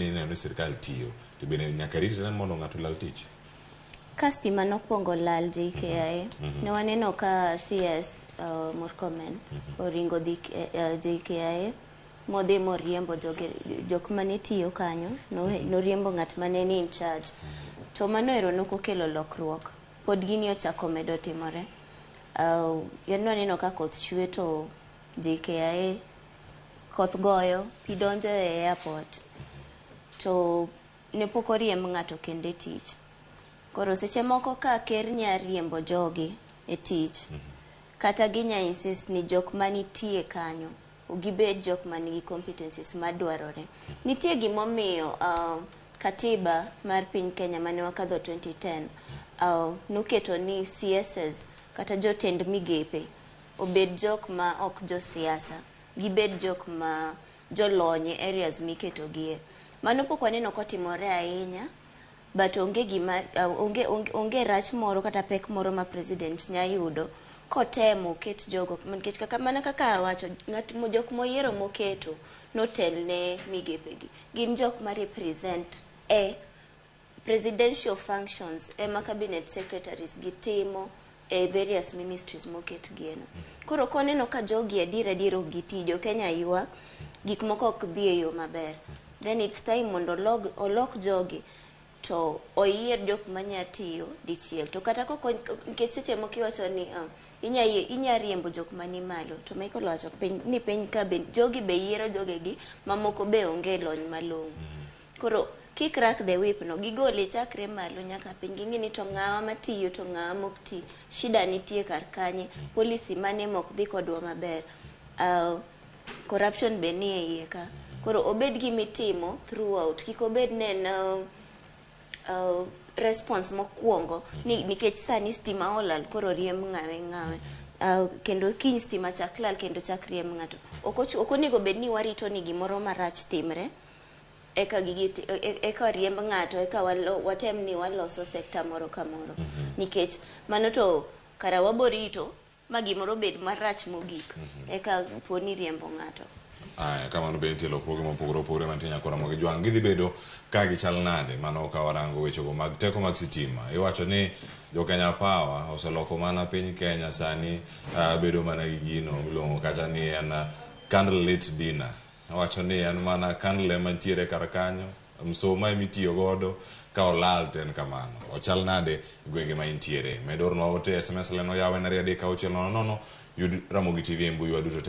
ni neno sirkal tiyo to bende nyaka ritre mondo ng'ato lal tich. Ka stima nokwongo lal JKIA, ne waneno ka CS Murkomen oringo dhi JKIA modhi moriembo jok mane tiyo kanyo, noriembo ng'at mane ni in charge. To mano ero nokokelo lokruok. Pod gini ochako medo timore. Yan waneno ka koth chwe to JKIA koth goyo, pi donjo e airport. To ne pok oriemb ng'ato kende tich. Koro seche moko ka ker nya riembo jogi e tich, kata ginya insist ni jok manitie kanyo, gibed jok manigi competencies madwarore. Nitie gimomiyo katiba mar piny Kenya mane wakadho 2010 noketo ni CSs kata jotend migepe obed jok ma ok jo siasa, gibed jok ma jolony areas miketo gie. Mano pok waneno kotimore ahinya, but onge rach moro kata pek moro ma president nya yudo kotemo ket jogo, nikech kaka mana kaka awacho, jok moyiero moketo notel ne migepegi gin jok ma represent presidential functions ema cabinet secretaries gitimo various ministries moket gieno. Koro koneno ka jogi adier ok gitiyo, Kenya ywak, gik moko ok dhi e yo maber, then it's time mondo olok jogi to oyier jok manya tiyo dichiel. To kata nikech seche moko iwacho ni inya riembo jok mani malo, to Michael wacho ni piny ka jogi be yiero jogegi mamoko be onge lony malong'o. Koro kik crack the whip no, gigole chakre malo nyaka piny, ging'ini to ng'awa matiyo to ng'awa mok ti, shida nitie kar kanye, policy mane mok dhi kodwa maber, corruption be nie iye ka. Koro obed gimitimo throughout, kik obed ne response mokwongo nikech sani stima olal koro riemb ng'awe, kendo kiny stima chak lal kendo chak riemb ng'ato. Ok onego bed ni warito ni gimoro marach timre eka riemb ng'ato, eka watem ni waloso sekta moro ka moro, nikech mano to kara waborito ma gimoro bed marach mogik eka poni riembo ng'ato. Kamano be nitie lokruoge mopogore opogore mantie nyaka Ramogi jwang' gidhi bedo ka gichal nade mano ka warango wechego mag teko mag sitima. Iwacho ni jo Kenya Power oseloko mana piny Kenya sani bedo mana gi gino miluongo kacha ni en candle lit dinner. Iwacho ni en mana candle mantiere kar kanyo, msoma emitiyo godo ka olal ten kamano. Ochal nade gwenge ma intiere. Medorno ote SMS leno yawe na 3 6 0 yud Ramogi TV mbui waduto.